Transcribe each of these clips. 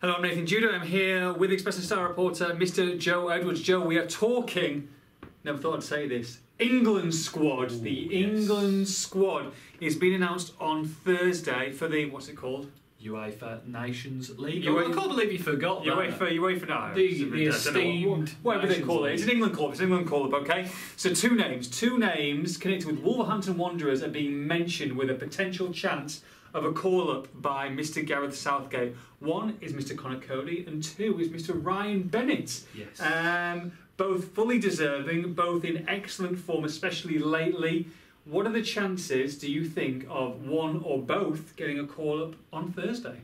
Hello, I'm Nathan Judah. I'm here with Express and Star reporter Mr. Joe Edwards. Joe, we are talking, never thought I'd say this, England squad. Ooh, the England squad is being announced on Thursday for the, what's it called? UEFA Nations League. I can't believe you forgot that. UEFA, no. The esteemed... Whatever they call it. It's an England club. It's an England club, okay? So two names connected with Wolverhampton Wanderers are being mentioned with a potential chance of a call-up by Mr. Gareth Southgate. One is Mr. Conor Coady and two is Mr. Ryan Bennett. Yes. Both fully deserving, both in excellent form, especially lately. What are the chances, do you think, of one or both getting a call-up on Thursday?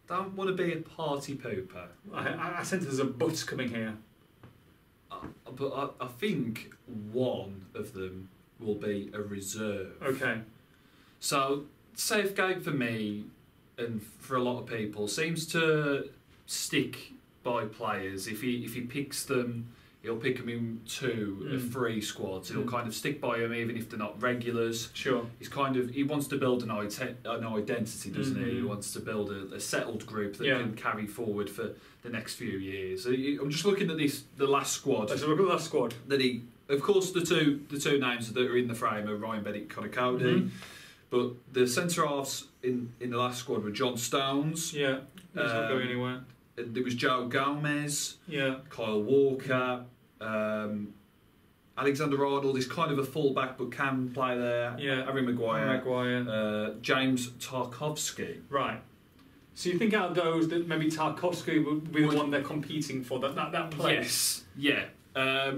Don't want to be a party pooper. I sense there's a but coming here. But I think one of them will be a reserve. Okay. So, Southgate for me, and for a lot of people, seems to stick by players. If he picks them, he'll pick them in two of three squads. He'll kind of stick by them even if they're not regulars. Sure. He wants to build an identity, doesn't he? He wants to build a settled group that can carry forward for the next few years. I'm just looking at the last squad. Let's look at the last squad. Of course, the two names that are in the frame are Ryan Bennett, Conor Coady. But the centre halves in the last squad were John Stones. Yeah, he's not going anywhere. There was Joe Gomez. Yeah. Kyle Walker. Alexander Arnold is kind of a fullback but can play there. Yeah. Harry Maguire. James Tarkowski. Right. So you think out of those that maybe Tarkowski would be the one they're competing for, that place? Yes. Yeah.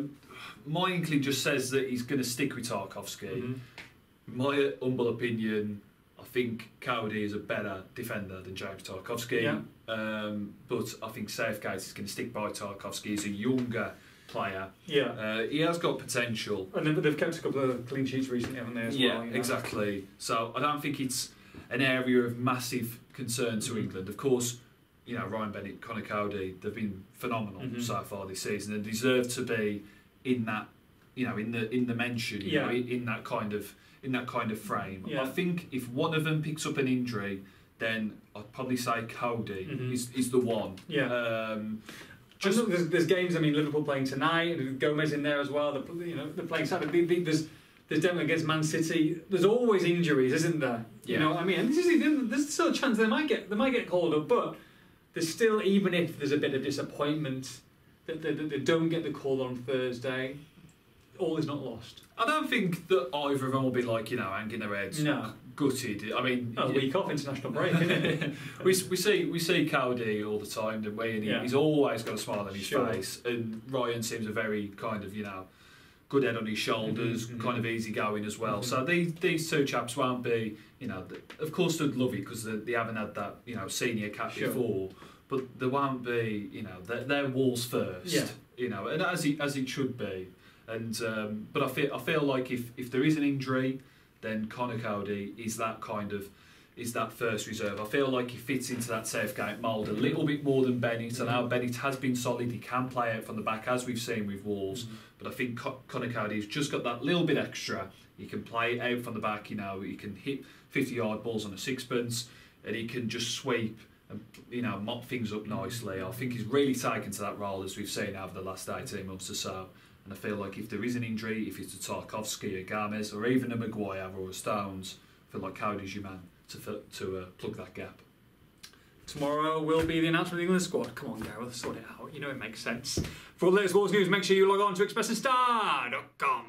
My inkling just says that he's going to stick with Tarkowski. My humble opinion, I think Coady is a better defender than James Tarkowski. Yeah. But I think Southgate is going to stick by Tarkowski. He's a younger player. Yeah. He has got potential. And they've kept a couple of clean sheets recently, haven't they, as well? Yeah, exactly. So I don't think it's an area of massive concern to England. Of course, Ryan Bennett, Conor Coady, they've been phenomenal so far this season and deserve to be in that, in the mention, in that kind of frame. Yeah. I think if one of them picks up an injury, then I'd probably say Coady is the one. Yeah. There's games. I mean, Liverpool playing tonight. Gomez in there as well. They're playing Saturday. There's definitely against Man City. There's always injuries, isn't there? Yeah. You know what I mean? And there's still a chance they might get called up, but there's still, even if there's a bit of disappointment that they don't get the call on Thursday, all is not lost. I don't think that either of them will be hanging their heads gutted. I mean, a week off, international break, isn't it? we see Coady all the time, don't we? And he's always got a smile on his face. And Ryan seems a very kind of good head on his shoulders, kind of easygoing as well. So these two chaps won't be, of course they'd love it because they haven't had that senior cap before, but they won't be, they're Wolves first, and as it should be. And but I feel like if there is an injury, then Conor Coady is that first reserve. I feel like he fits into that Southgate mould a little bit more than Bennett. And now Bennett has been solid. He can play out from the back, as we've seen with Wolves. But I think Conor Coady's just got that little bit extra. He can play out from the back. He can hit 50-yard balls on a sixpence, and he can just sweep and mop things up nicely. I think he's really taken to that role, as we've seen over the last 18 months or so. And I feel like if there is an injury, if it's a Tarkowski, a Gomez, or even a Maguire or a Stones, I feel like Coady's your man to plug that gap. Tomorrow will be the announcement of the England squad. Come on, Gareth, sort it out. It makes sense. For all the latest sports news, make sure you log on to expressandstar.com.